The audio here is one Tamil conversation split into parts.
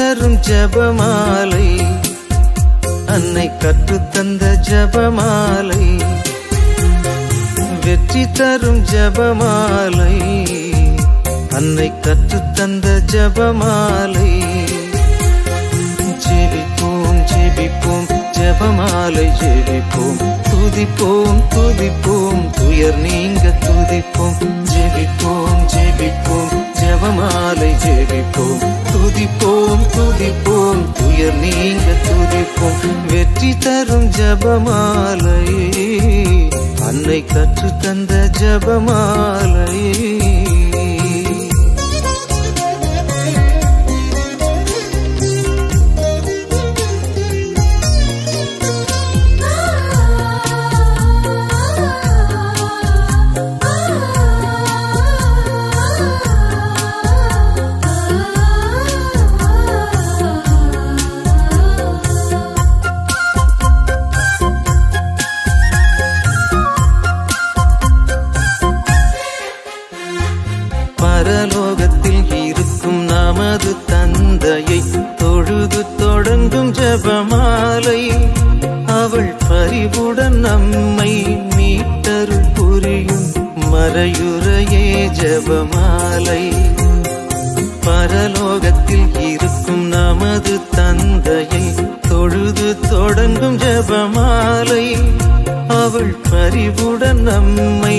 தரும் ஜபமாலை, அன்னை கற்றுத்தந்த ஜபமாலை, வெற்றி தரும் ஜபமாலை, அன்னை கற்றுத்தந்த ஜபமாலை. ஜெபிப்போம் ஜெபிப்போம் ஜபமாலை ஜெபிப்போம், துதிப்போம் துதிப்போம் துயர் நீங்க துதிப்போம். ஜெபிப்போம் ஜெபிப்போம் ஜபமாலை ஜெபிப்போம், துதிப்போம் துதிப்போம் துயர் நீங்க துதிப்போம். வெற்றி தரும் ஜபமாலை, அன்னை கற்றுத்தந்த ஜபமாலை. பரலோகத்தில் இருக்கும் நமது தந்தையை தொழுது தொடங்கும் ஜபமாலை, அவள் பரிவுடன் நம்மை மீட்டருள் புரியும் மறையுறையே ஜபமாலை. பரலோகத்தில் இருக்கும் நமது தந்தையை தொழுது தொடங்கும் ஜபமாலை, அவள் பரிவுடன் நம்மை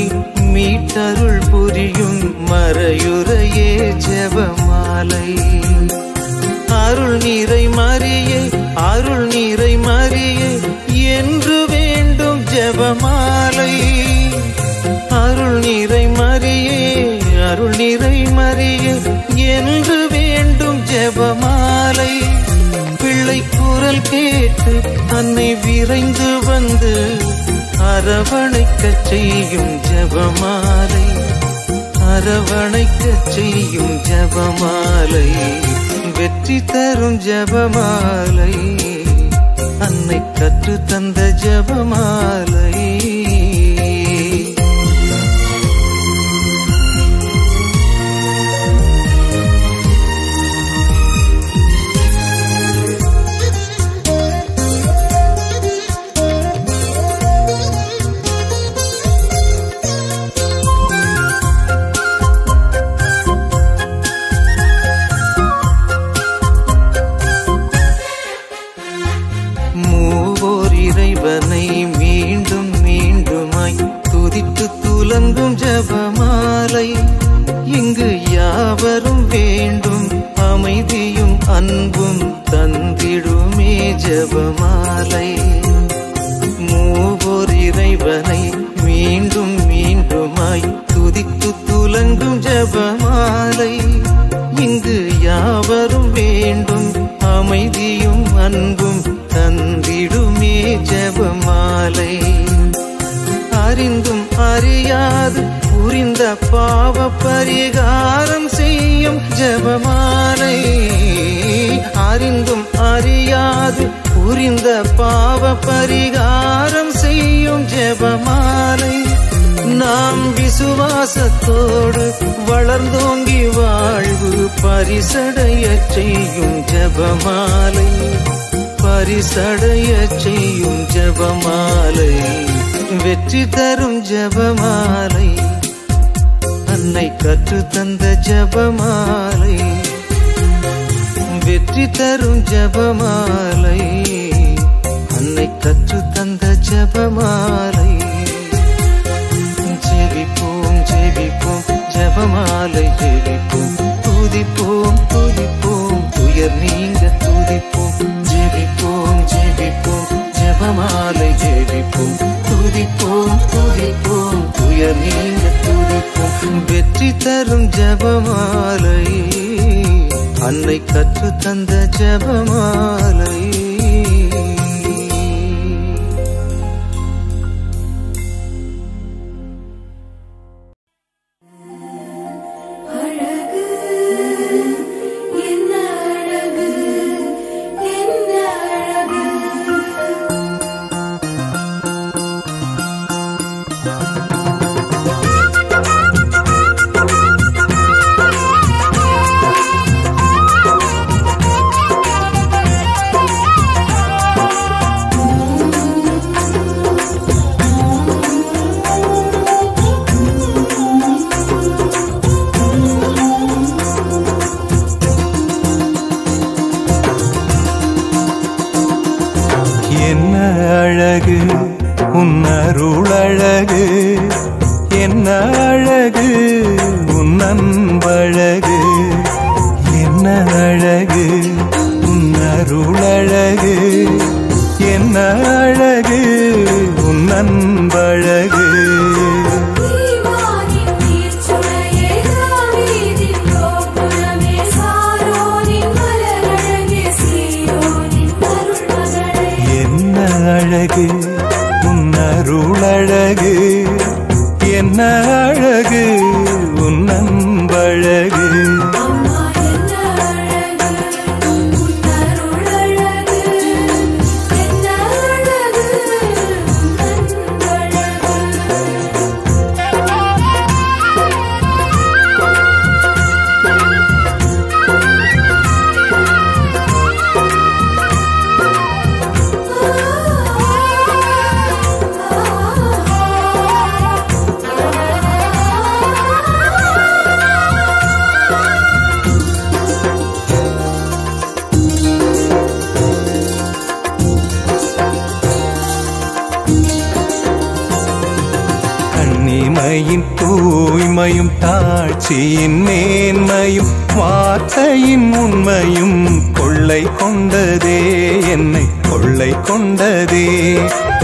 மீட்டருள் புரியும் மறையுறையே ஜபமாலை. அருள் நீரை மரியே அருள் நீரை மரியே என்று வேண்டும் ஜபமாலை. அருள் நீரை மரியே அருள் நீரை மரியே என்று வேண்டும் ஜபமாலை. பிள்ளை குரல் கேட்டு அன்னை விரைந்து வந்து அரவணைக்கச் செய்யும் ஜபமாலை, அரவணைக்கச் செய்யும் ஜபமாலை. வெற்றி தரும் ஜபமாலை, அன்னை கற்றுத்தந்த ஜபமாலை. இறைவனை மீண்டும் மீண்டுமாய் துதித்து துலங்கும் ஜபமாலை, இங்கு யாவரும் வேண்டும் அமைதியும் அன்பும் தந்திடுமே ஜபமாலை. மூவோர் இறைவனை மீண்டும் மீண்டுமாய் துதித்து துலங்கும் ஜபமாலை, இங்கு யாவரும் வேண்டும் அமைதியும் அன்பும் தந்திடுமே ஜபமாலை. அறிந்தும் அறியாது புரிந்த பாவ பரிகாரம் செய்யும் ஜபமாலை, அறிந்தும் அறியாது புரிந்த பாவ பரிகாரம் செய்யும் ஜபமாலை. நாம் விசுவாசத்தோடு வளர்ந்தோங்கி வாழ்வு பரிசடைய செய்யும் ஜபமாலை, பரிசடைய செய்யும் ஜபமாலை. வெற்றி தரும் ஜபமாலை, அன்னை கற்றுத்தந்த ஜபமாலை. வெற்றி தரும் ஜபமாலை, அன்னை கற்றுத்தந்த ஜபமாலை. ஜெபிப்போம் ஜெபிப்போம் ஜபமாலை ஜெபிப்போம், துதிப்போம் துதிப்போம் துயர் நீங்க துதிப்போம். ஜெபிப்போம் ஜெபிப்போம் ஜபமாலை ஜெபிப்போம், துதிப்போம் துதிப்போம் துயர் நீங்க துதிப்போம். வெற்றி தரும் ஜபமாலை, அன்னை கற்றுத்தந்த ஜபமாலை. என்ன அழகு உன் அருளழகு, என்ன அழகு உன் அன்பழகு, என்ன அழகு உன் அருளழகு, என்ன அழகு உன் அன்பழகு. அழகு உன் அருளழகு, என்ன அழகு உன் அன்பழகு. கண்ணிமையின் தூய்மையும் தாட்சியின் மேன்மையும் வார்த்தையின் உண்மையும் கொள்ளை கொண்டதே, என்னை கொள்ளை கொண்டதே.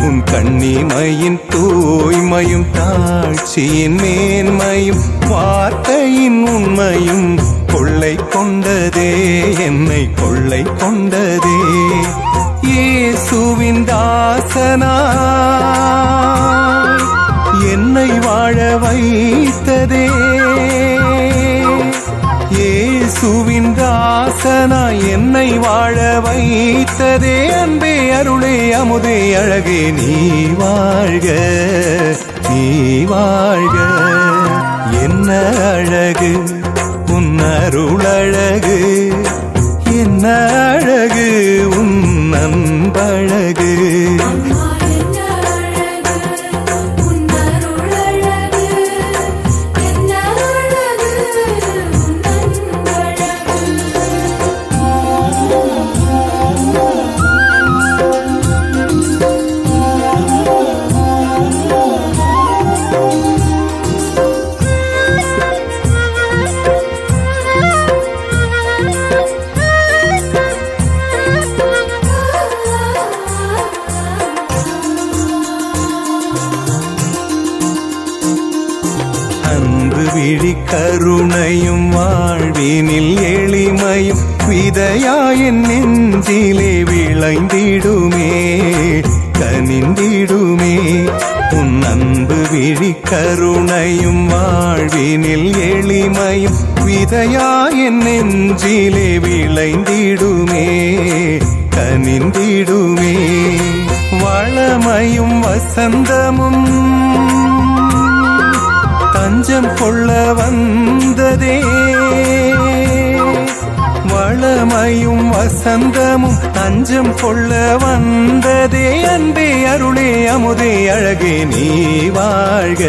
உன் கண்ணிமையின் தூய்மையும் தாட்சியின் மேன்மையும் வார்த்தையின் உண்மையும் கொள்ளை கொண்டதே, என்னை கொள்ளை கொண்டதே. இயேசுவின் தாசனாய் என்னை வாழ வைத்ததே, இயேசுவின் தாசனாய் என்னை வாழ வைத்ததே. அன்பே அருளே அமுதே அழகே நீ வாழ்க, நீ வாழ்க. என்ன அழகு உன் அருளழகு, என்ன அழகு உன் அன்பழகு. விழி கருணையும் வாழ்வினில் எளிமையும் விதையாயின் நெஞ்சிலே விளைந்திடுமே, கனிந்திடுமே. உன் அன்பு விழி கருணையும் வாழ்வினில் எளிமையும் விதையாயின் நெஞ்சிலே விளைந்திடுமே, கனிந்திடுமே. வளமையும் வசந்தமும் தஞ்சம் கொள்ள வந்ததே, வளமையும் வசந்தமும் தஞ்சம் கொள்ள வந்ததே. அன்பே அருளே அமுதே அழகே நீ வாழ்க,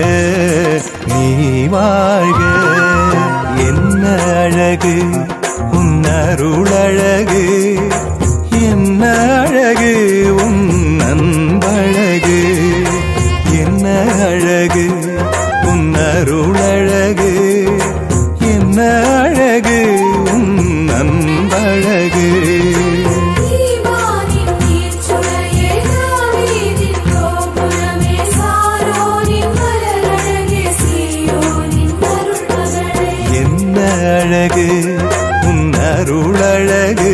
நீ வாழ்க. என்ன அழகு உன் அருளழகு, என்ன அழகு உன் அன்பழகு, என்ன அழகு உன் அருளழகு, என்ன அழகு உன் அன்பழகு. என்ன அழகு உன் அருளழகு,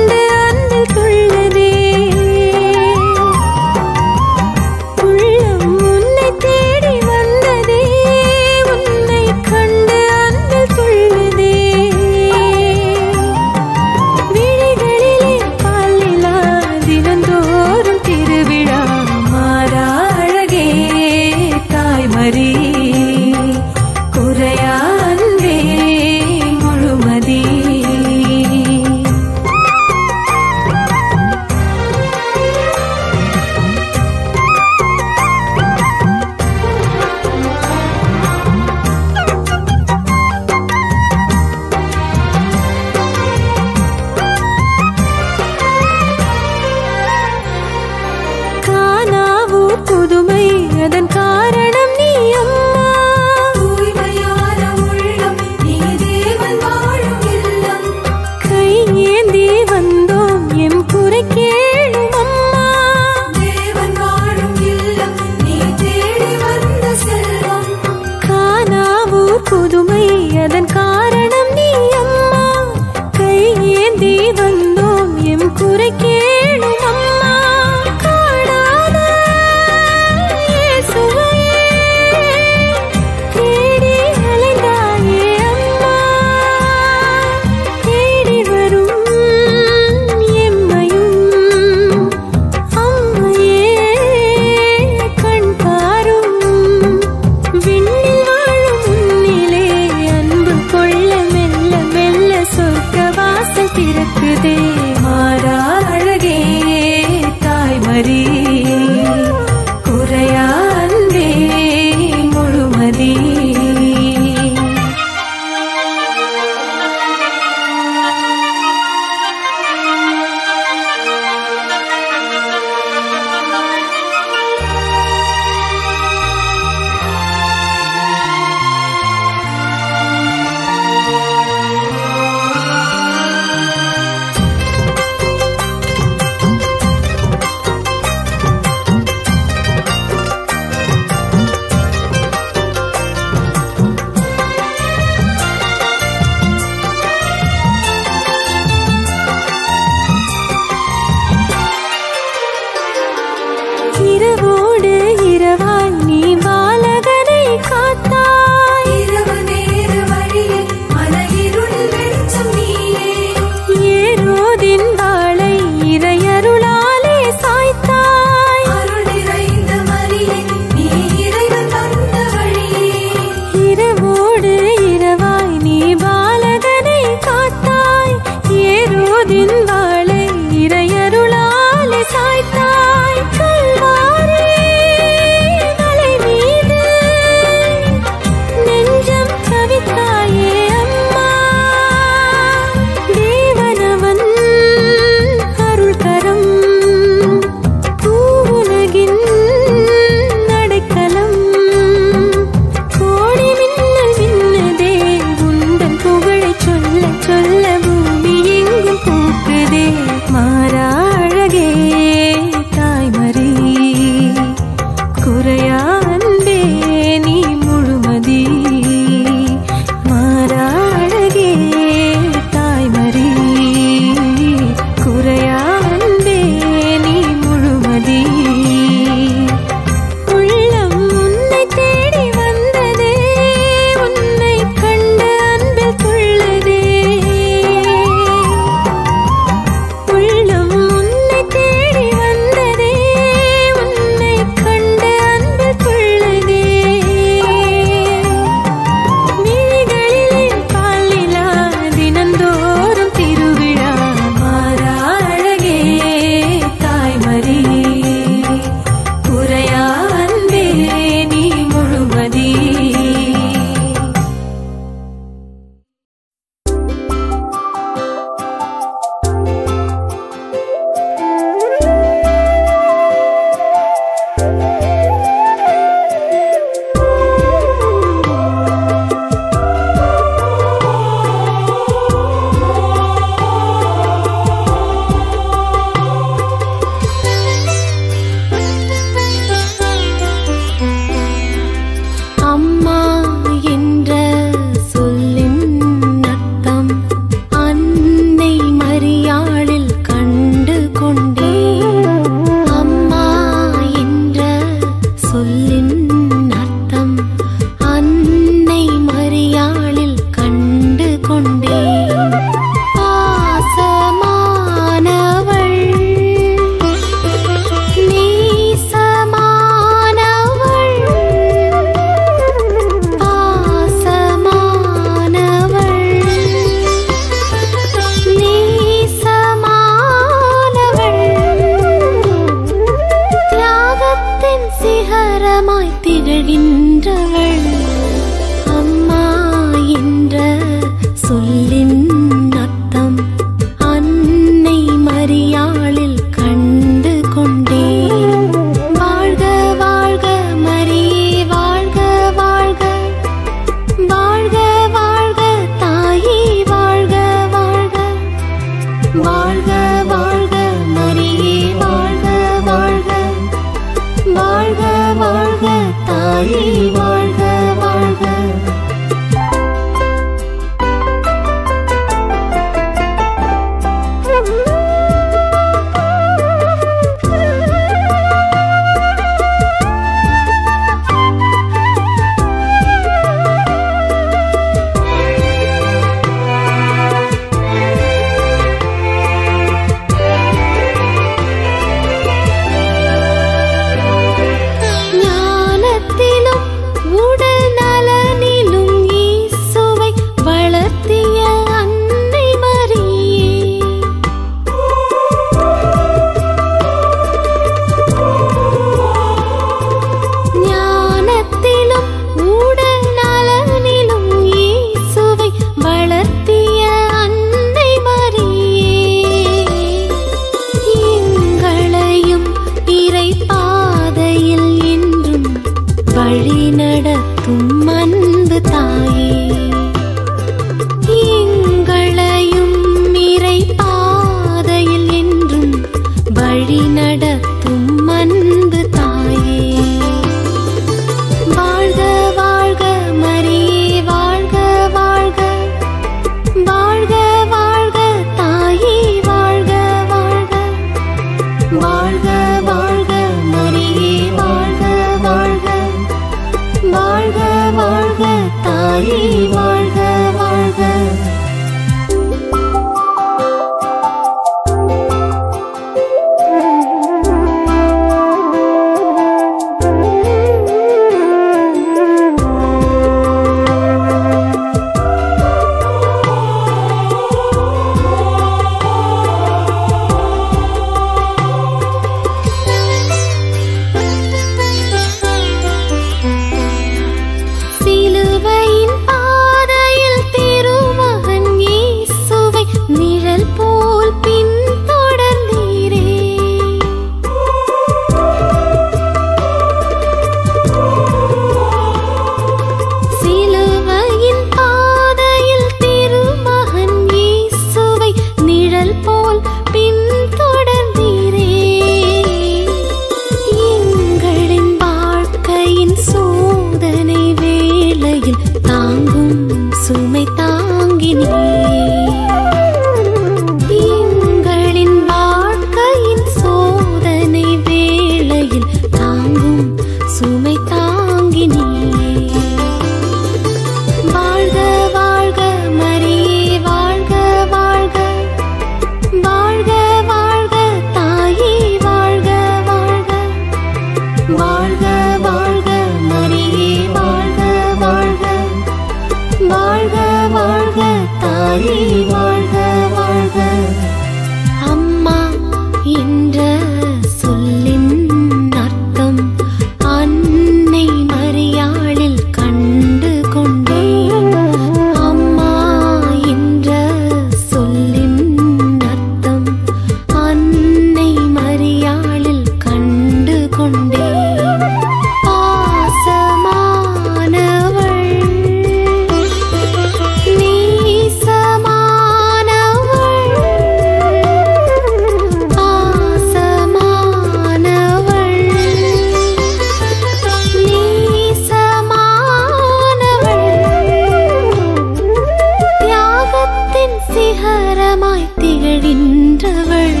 அன்னமாய் திகழ்கின்றவள்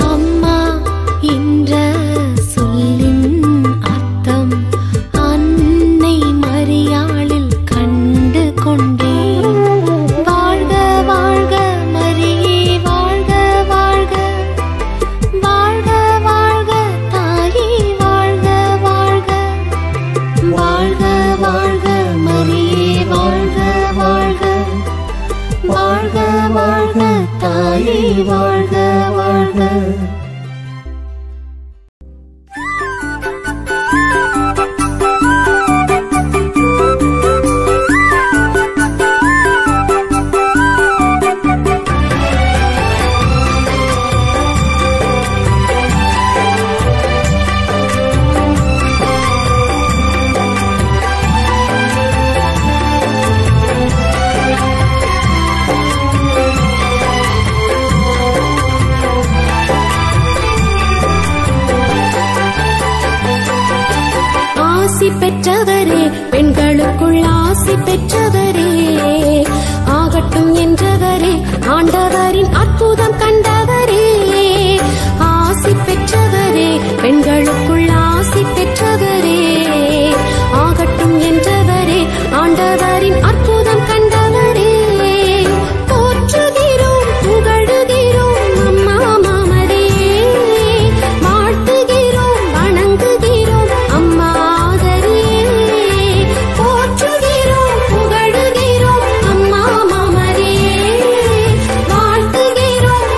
அம்மா என்ற சொல்லின் அர்த்தம் அன்னை மரியாளில் கண்டு கொண்டேன். வாழ்க வாழ்க மரியே வாழ்க வாழ்க, வாழ்க வாழ்க தாயே வாழ்க வாழ்க, வாழ்க வாழ்க மரியே வாழ்க வாழ்க, வாழ்க வாழ்க தாயே வாழ்க வாழ்க. ஆசி பெற்றவரே பெண்களுக்குள் ஆசி பெற்றவரே, ஆகட்டும் என்றவரே ஆண்டவரின் அற்புதம் கண்டவரே. ஆசி பெற்றவரே பெண்களுக்குள் ஆசி பெற்றவரே, ஆகட்டும் என்றவரே ஆண்டவரின் அற்புதம் கண்டவரே. போற்றுகிறோம் புகழுகிறோம் அம்மா மாமரே, வாழ்த்துகிறோம் வணங்குகிறோம் அம்மா. போற்றுகிறோம் புகழுகிறோம் அம்மா மாமரே, வாழ்த்துகிறோம்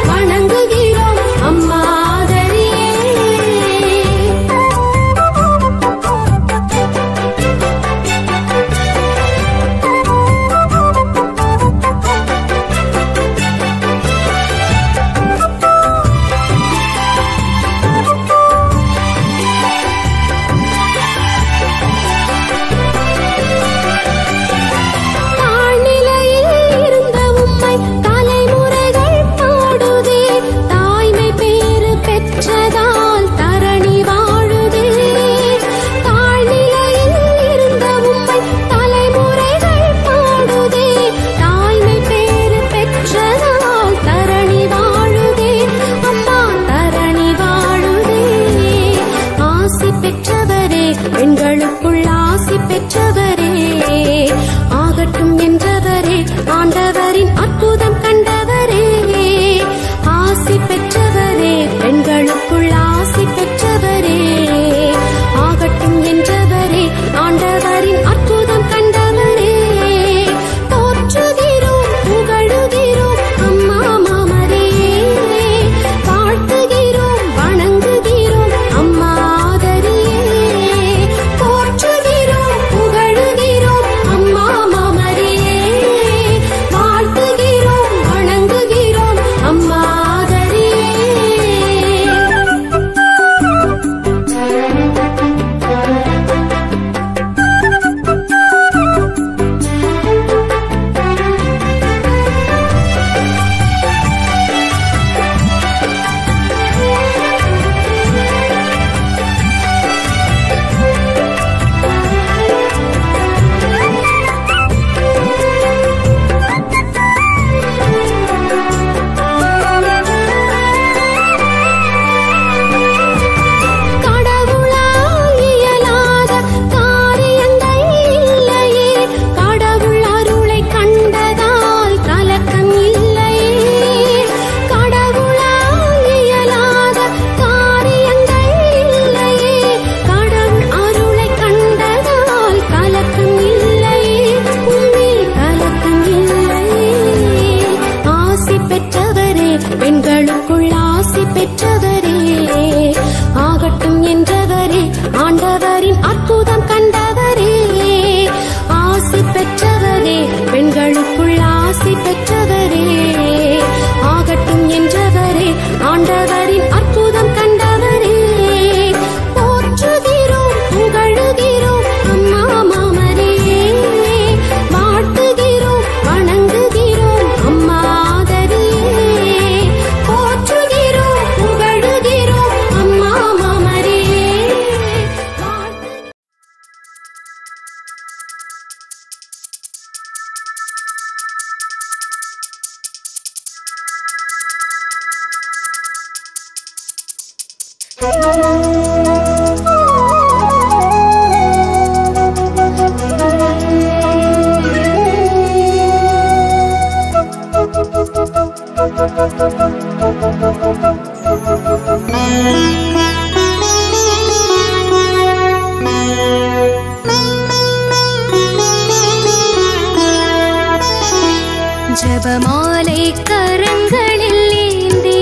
ஜபமாலை கரங்களில் ஏந்தி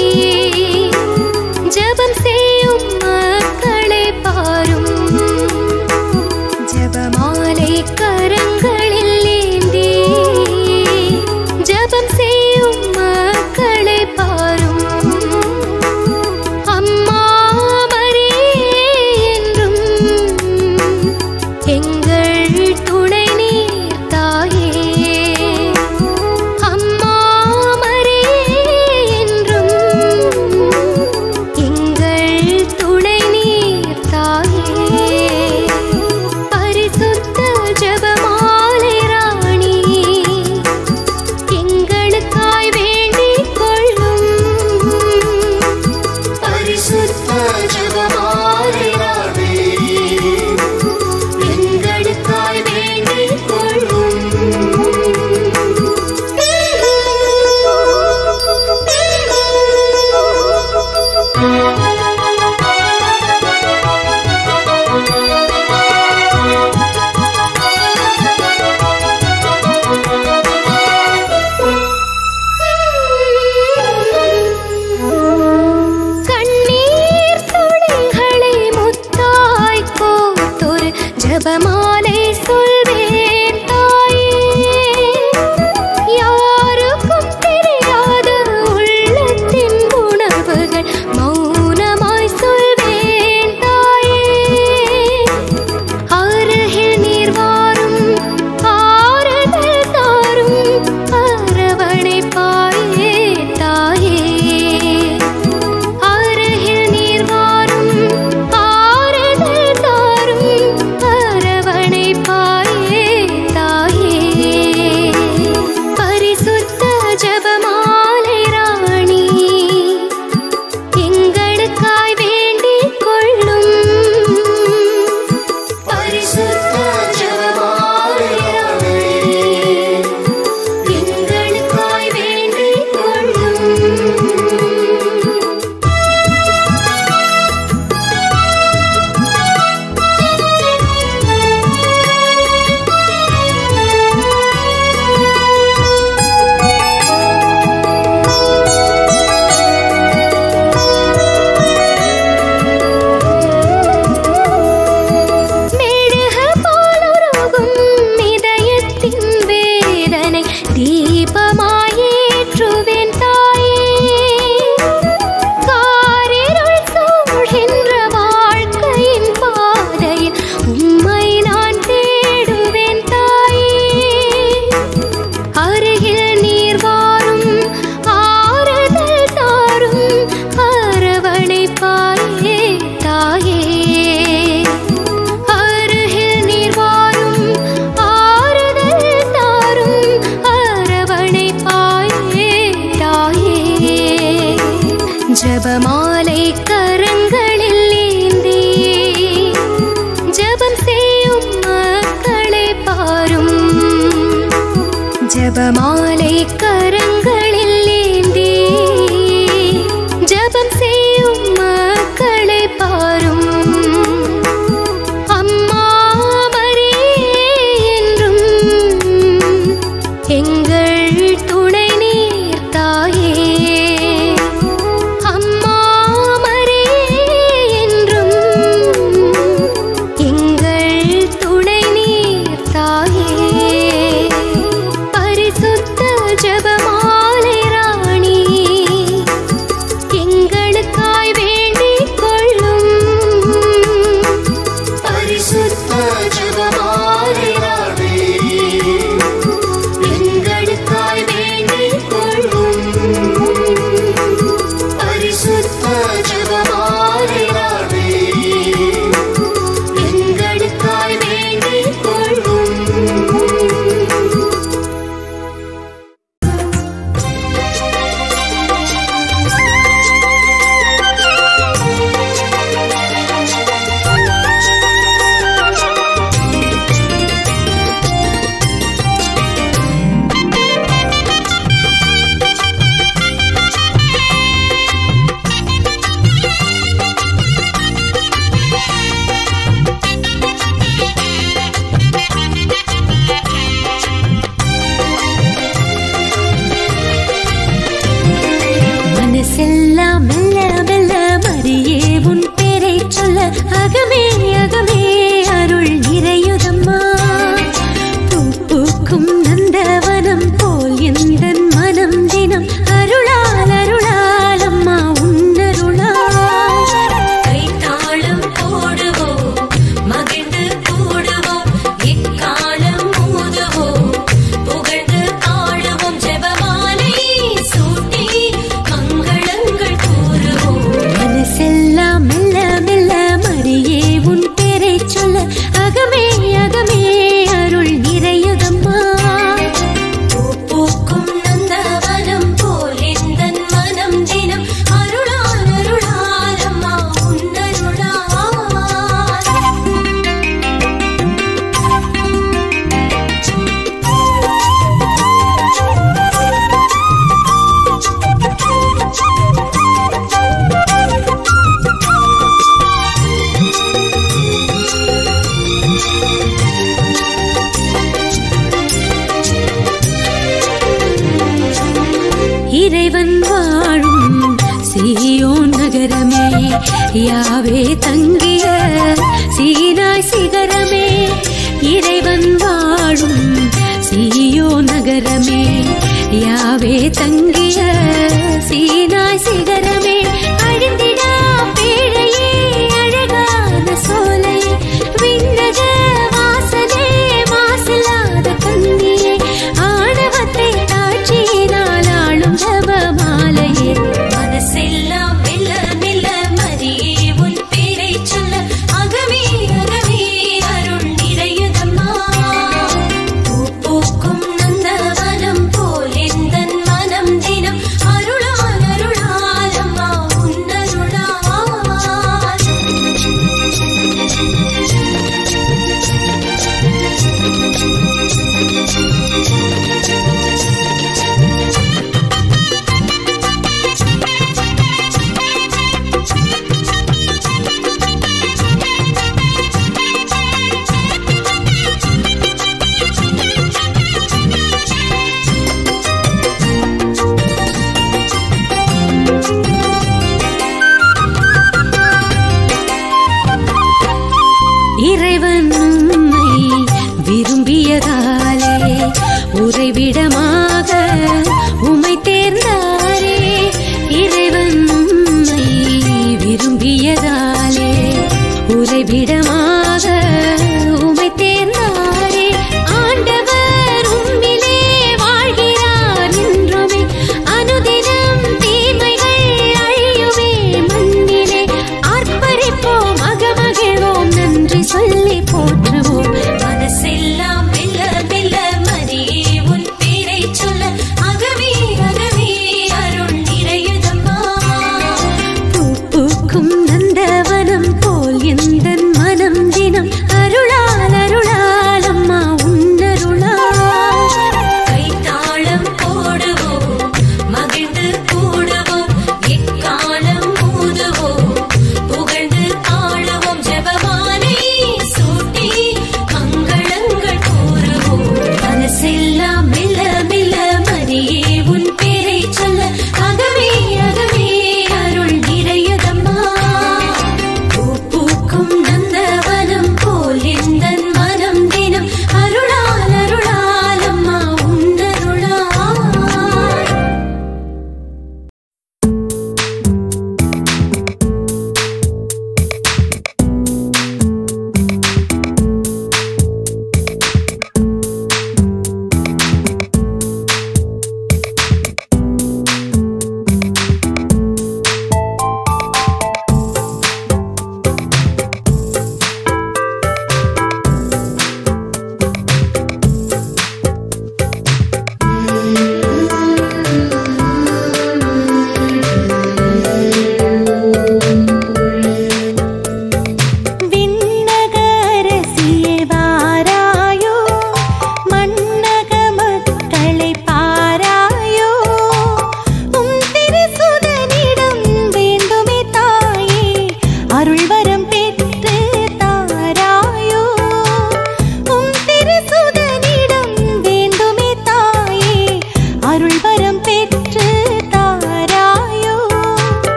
ஜபம் செய்யும் மக்களை பாரும். ஜபமாலை கரங்களில் ஏந்தி ஜபம் செய்யும் மக்களை பாரும். அம்மா மரியே என்றும் எங்கள் துணை நீர் தாயே. ஜபமாலை சொல்வேன் தாயே, யாருக்கும் தெரியாத உள்ளத்தின் உணர்வுகள் மௌனமாய் சொல்வேன் தாயே. அருகில் நீர் வாரும் ஆறுதல் தாரும் அரவணைப்பாயே தாயே. அருகில் நீர் வாரும் ஆறுதல் தாரும் அரவணைப்பாயே தாயே. பரிசுத்த ஜபமாலை ராணி எங்களுக்காய் வேண்டிக் கொள்ளும். பரிசுத்த ஜபமாலை ராணி எங்களுக்காய் வேண்டிக் கொள்ளும். மெழுகு போலுருகும் இதயத்தின் வேதனை தீபமாயேற்றுவேன் தாயே. காரிருள் சூழ்கின்ற வாழ்க்கையின் பாதையில் உம்மை நான் தேடுவேன் தாயே. அருகில் நீர் வாரும் ஆறுதல் தாரும் அரவணைப்பாயே தாயே. அருகில் நீர் வாரும் ஆறுதல் தாரும் அரவணைப்பாயே தாயே. ஜபமாலை கரங்களில் ஏந்தி ஜபம் செய்யும் மக்களை பாரும். ஜபமாலை கரங்களில் ஏந்தி ஜபம் செய்யும் மக்களை பாரும். அம்மா மரியே என்றும் எங்கள் துணை நீர் தாயே. அம்மா மரியே என்றும் எங்கள் துணை நீர் தாயே. பரிசுத்த ஜபமாலை அகமே அகமே அருள் நிறையுதம்மா. பூக்கும் நந்தவனம் போல் எந்தன் மனம் தினம் அருளால் அருளால் அம்மா உன்னருளால். கைத்தாளம் போடுவோம் மகிழ்ந்து கூடுவோம் இக்காலம் ஊதுவோம் புகழ்ந்து பாடுவோம் ஜெபமாலை சூட்டி மங்களங்கள் கூறுவோம். மனசெல்லாம் மெல்ல மெல்ல மரியே உன் பேரை சொல்ல அகமே அகமே அருள் நிறையுதம்மா. பூக்கும் நந்தவனம் போல் எந்தன் மனம் தினம் அருளால் அருளால் அம்மா உன்னருளால். இறைவன் வாழும் சீயோன் நகரமே யாவே தங்கிய சீனாய் சிகரமே. இறைவன் வாழும் சீயோன் நகரமே யாவே தங்கிய சீனாய் சிகரமே. அழிந்திடா பேழையே அழகான சோலை விண்ணக வாசலே மாசில்லாத கண்ணியே ஆணவத்தை தாட்சியினால் ஆளும் ஜபமாலையே. மனசெல்லாம் மெல்ல மெல்ல மரியே உன் பேரை சொல்ல அகமே அகமே அருள் நிறையுதம்மா. பூக்கும் நந்தவனம் போல் எந்தன் மனம் தினம் அருளால் அருளால் அம்மா உன்னருளால். இறைவன் உம்மை விரும்பியதாலே உறைவிடமாக உம்மை தேர்ந்தாரே. இறைவன் உம்மை விரும்பியதாலே உறைவிடமாக உம்மை தேர்ந்தாரே. ஆண்டவர் உம்மிலே வாழ்கிறார் என்றுமே அனுதினம் தீமைகள் அழியுமே மண்ணிலே. ஆர்ப்பரிப்போம் அகமகிழ்வோம் நன்றி சொல்லி போற்றுவோம். மனசெல்லாம் மெல்ல மெல்ல மரியே உன் பேரை சொல்ல அகமே அகமே அருள் நிறையுதம்மா. பூக்கும் நந்தவனம் போல் எந்தன் மனம்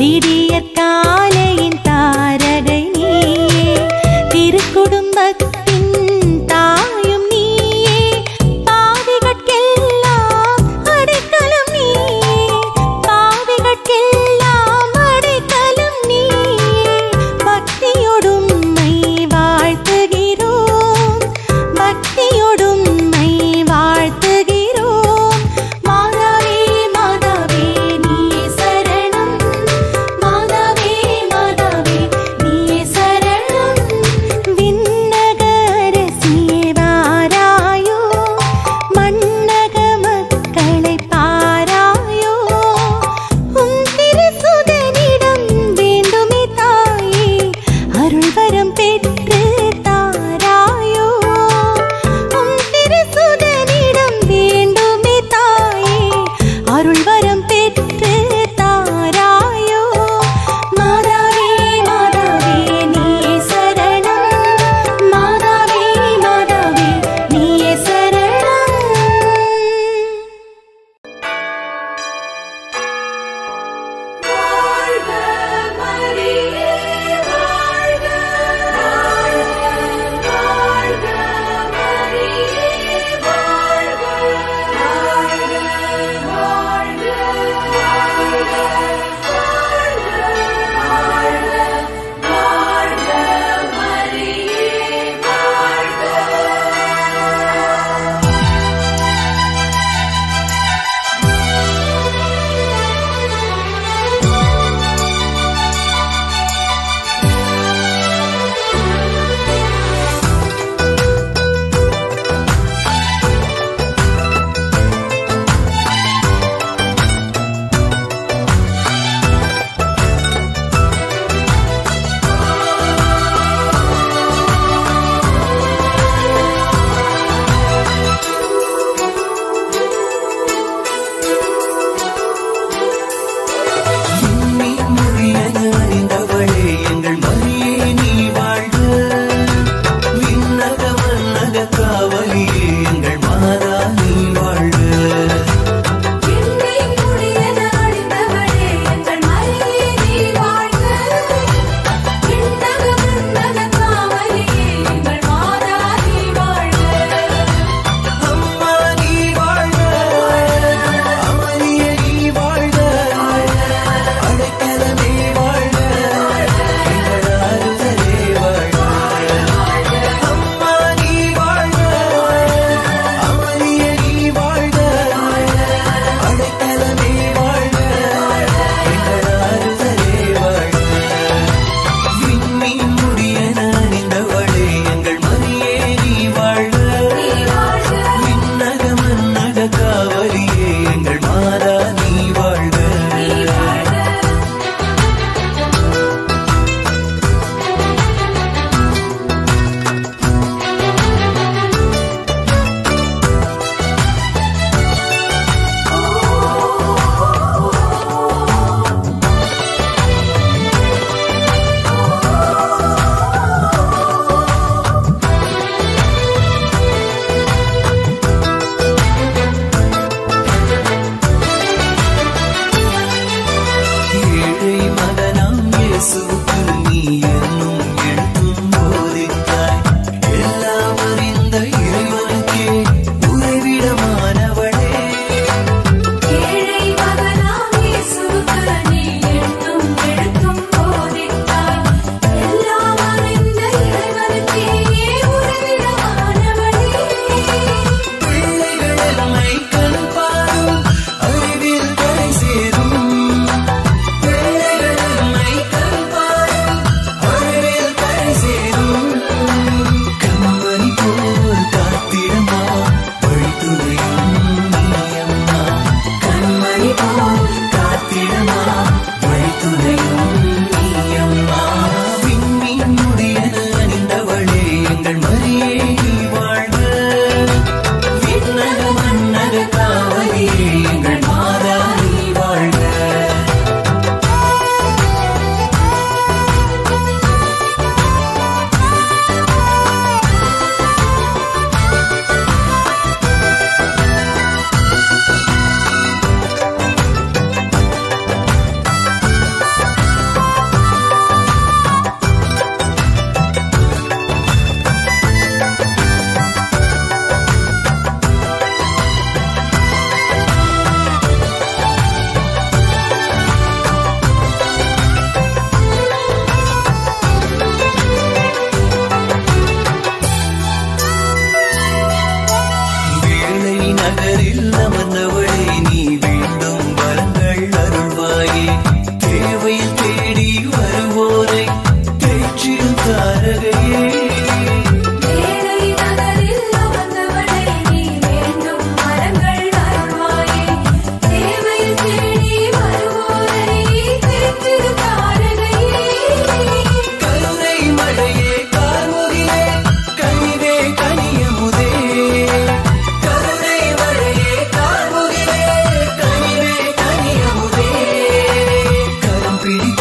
விடியற்காலையின் தாரகை நீயே, திருக்குடும்பத்தின் தாயும் நீயே, பாவிகட்கெல்லாம் அடைக்கலம் நீயே, பாவிகட்கெல்லாம் அடைக்கலம் நீயே. பக்தியோடும்மை வாழ்த்துகிறோம், பக்தியோடும்மை வாழ்த்துகிறோம். மாதாவே மாதாவே நீயே சரணம்,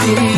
வாழ்க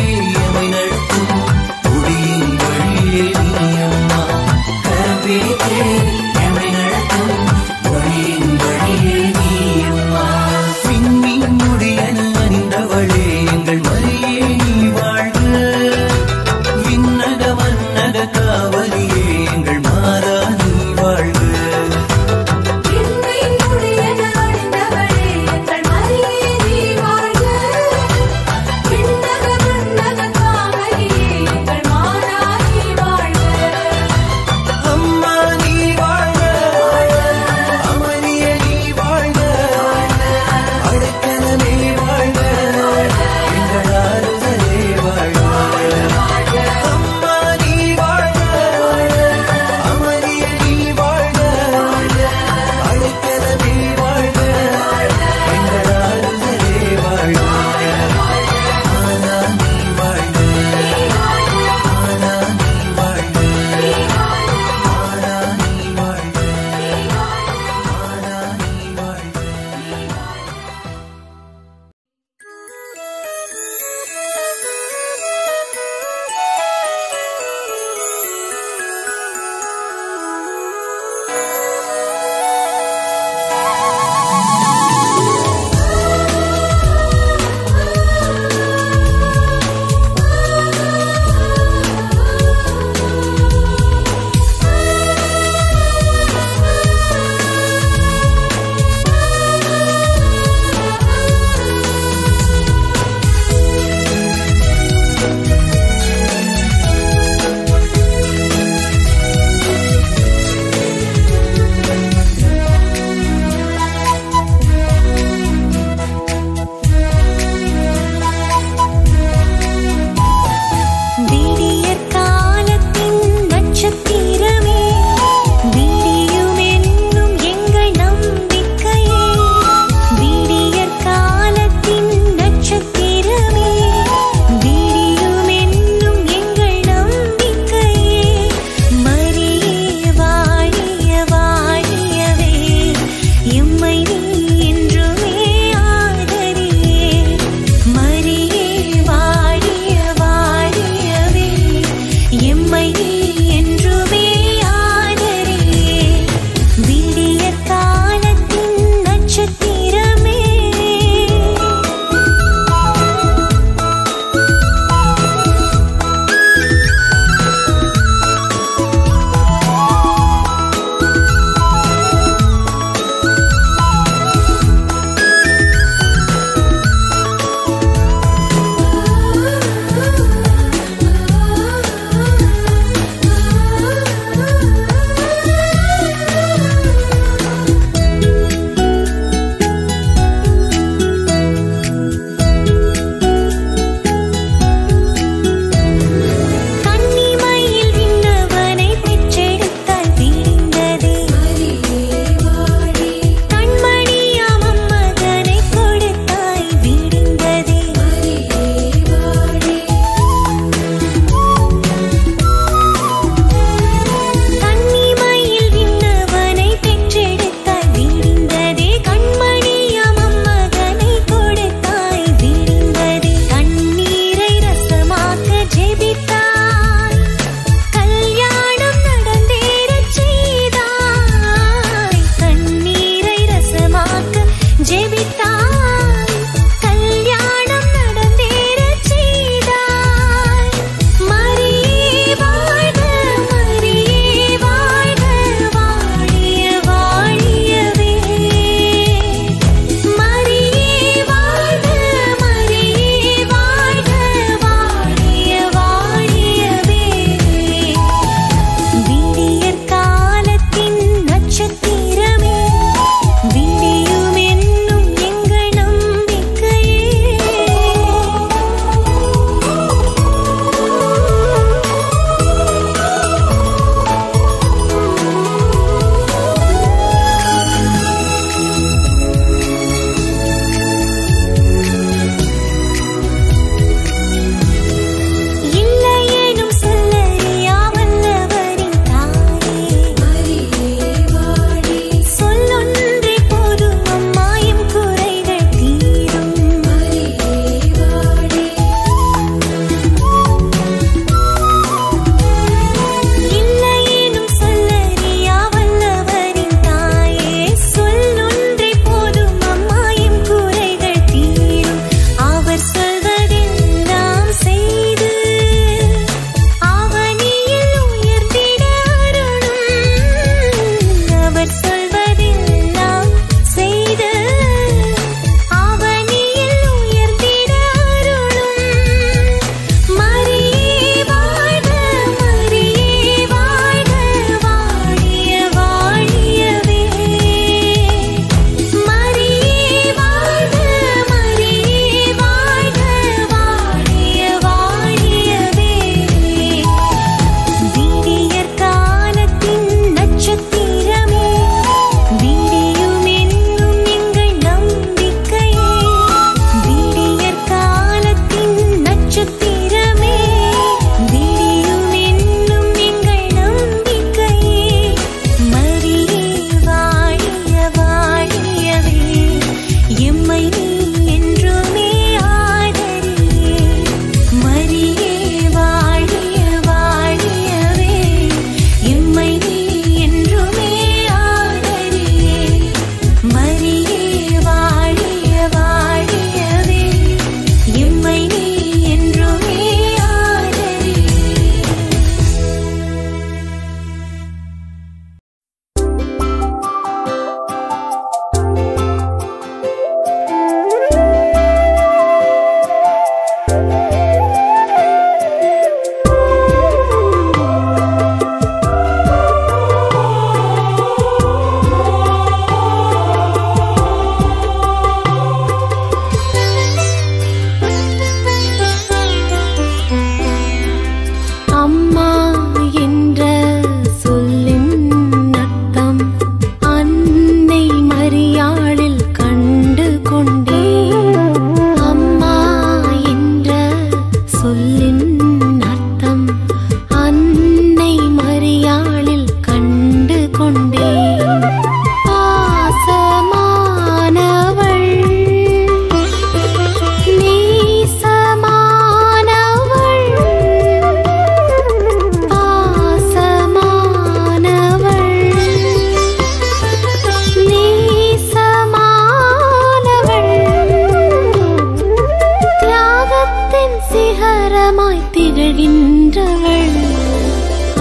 சிகரமாய் திகழ்கின்றவள்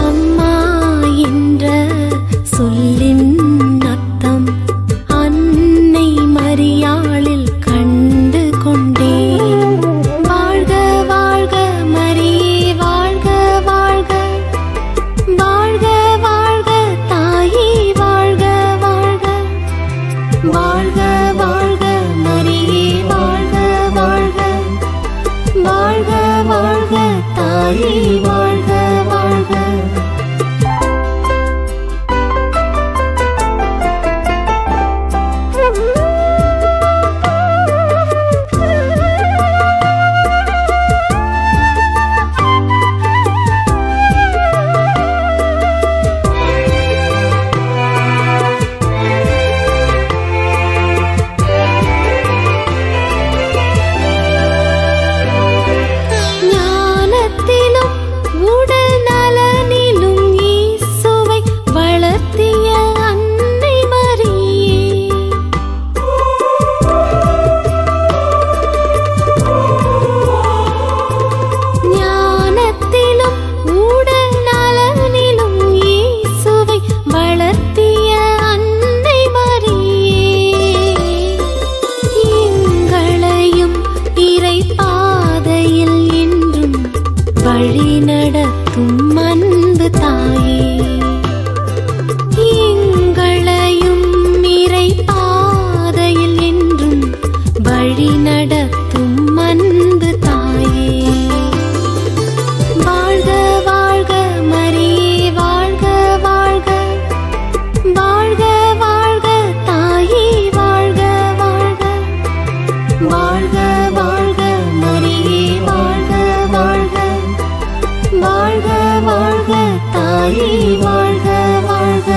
அம்மா என்ற சொல்லின் அர்த்தம் அன்னை மரியாளில் கண்டு கொண்டேன். வாழ்க வாழ்க மரியே வாழ்க வாழ்க, வாழ்க வாழ்க தாயே வாழ்க வாழ்க, வாழ்க வாழ்க மரியே வாழ்க வாழ்க, வாழ்க வாழ்க தாயே வாழ்க வாழ்க. ஞானத்திலும் உடல் நலனிலும் இயேசுவை வளர்த்திய அன்னை மரியே, ஞானத்திலும் உடல் நலனிலும் இயேசுவை வளர்த்திய அன்னை மரியே, எங்களையும் இறை பாதையில் என்றும் வழி நடத்தும் அன்பு தாயே, எங்களையும் இறை பாதையில் என்றும் வழி நடத்தும் அன்பு தாயே. வாழ்க வாழ்க மரியே வாழ்க வாழ்க, வாழ்க வாழ்க தாயே வாழ்க வாழ்க, வாழ்க வாழ்க மரியே வாழ்க வாழ்க, வாழ்க வாழ்க தாயே வாழ்க வாழ்க.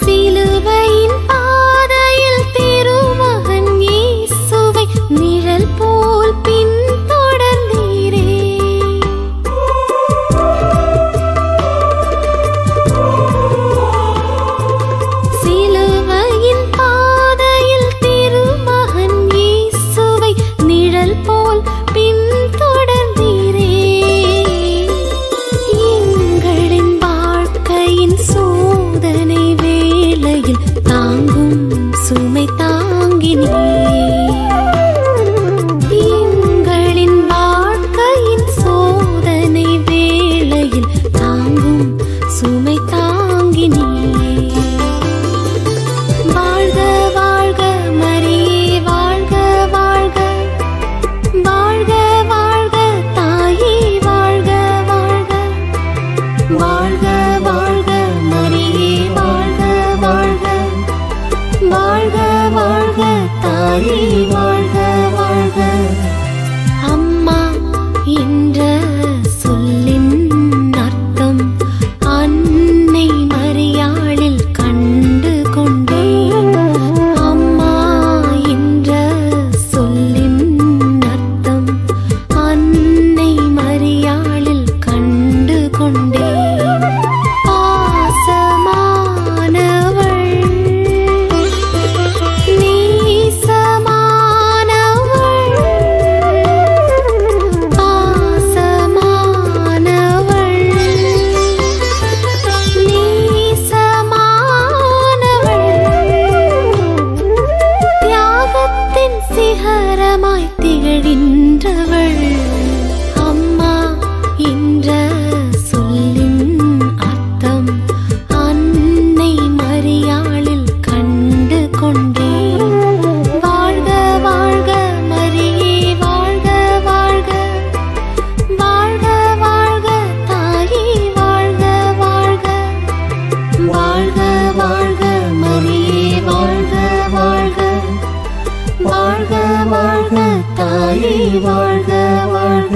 சிலுவையின் பாதையில் திருமகன் இயேசுவை நிழல் போல் பின்தொடர்ந்தீரே, சிலுவையின் பாதையில் திருமகன் இயேசுவை நிழல் போல் பின்தொடர்ந்தீரே, எங்களின் வாழ்க்கையின் சோதனை வேளையில் தாங்கும் சுமை தாங்கினே, எங்களின் வாழ்க்கையின் சோதனை வேளையில் தாங்கும் சுமை தாங்கினே. வாழ்க வாழ்க மரியே வாழ்க வாழ்க, வாழ்க வாழ்க தாயே வாழ்க வாழ்க, வாழ்க வாழ்க மரியே வாழ்க வாழ்க, வாழ்க வாழ்க தாயே வாழ்க வாழ்க. அம்மா என்ற சொல்லின் அர்த்தம் அன்னை மரியாளில் கண்டு கொண்டேன். அம்மா என்ற சொல்லின் அர்த்தம் அன்னை மரியாளில் கண்டு கொண்டேன். பாசமானவள், நேசமானவள், பாசமானவள், நேசமானவள், தியாகத்தின் சிகரமாய் திகழ்கின்றவள் அம்மா என்ற சொல்லின் அர்த்தம் அன்னை மரியாளில் கண்டு கொண்டேன். வாழ்க வாழ்க மரியே வாழ்க வாழ்க, வாழ்க வாழ்க தாயே வாழ்க வாழ்க, வாழ்க வாழ்க மரியே வாழ்க வாழ்க, வாழ்க வாழ்க தாயே வாழ்க வாழ்க.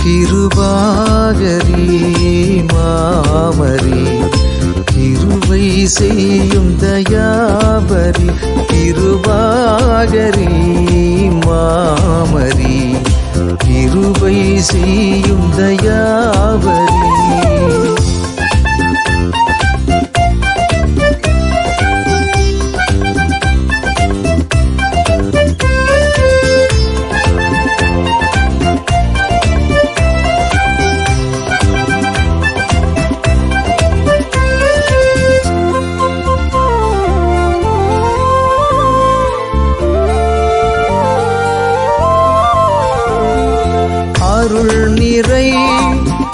கிருபாகரி மாமரி கிருபை செய்யும் தயாபரி கிருபாகரி மாமரி கிருபை செய்யும் தயாபரி அருள் நிறை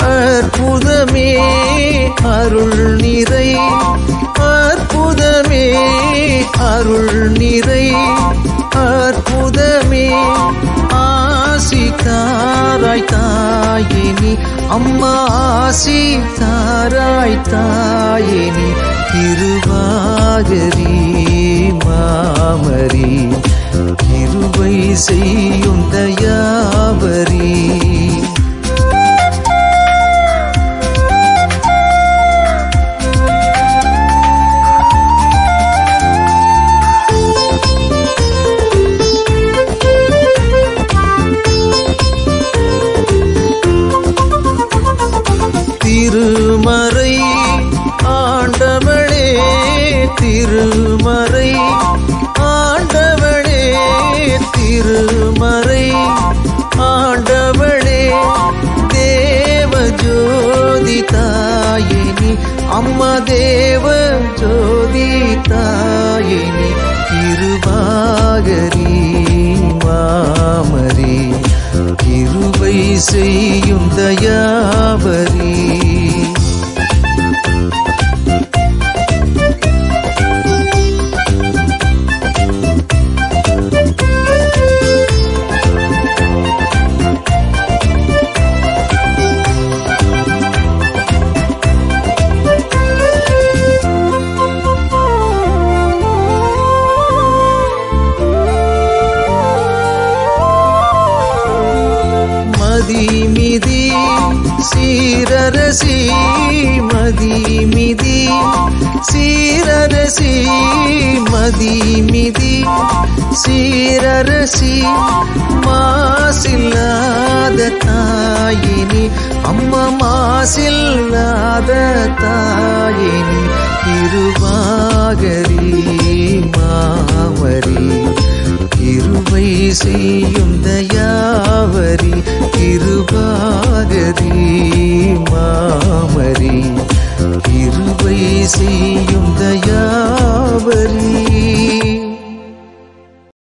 அற்புதமே அருள் நிறை அற்புதமே அருள் நிறை அற்புதமே ஆசி தாராய் தாயினி அம்மா ஆசி தாராய் தாயினி கிருபாகரி மாமரி கிருபை செய்யும் தயாபரி திருமறை ஆண்டவளே திருமறை ஆண்டவளே திருமறை ஆண்டவளே தேவ ஜோதி தாயினி அம்மா தேவ ஜோதி தாயினி கிருபாகரி மாமரி கிருபை செய்யும் தயாபரி மதிமிதி சீரரசி மதிமிதி சீரரசி மதிமிதி சீரரசி மாசில்லாத தாயினி அம்மா மாசில்லாத தாயினி கிருபாகரி மாமரி கிருபை செய்யும் தயாவரி கிருபாகரி மாமரி கிருபை செய்யும் தயாவரி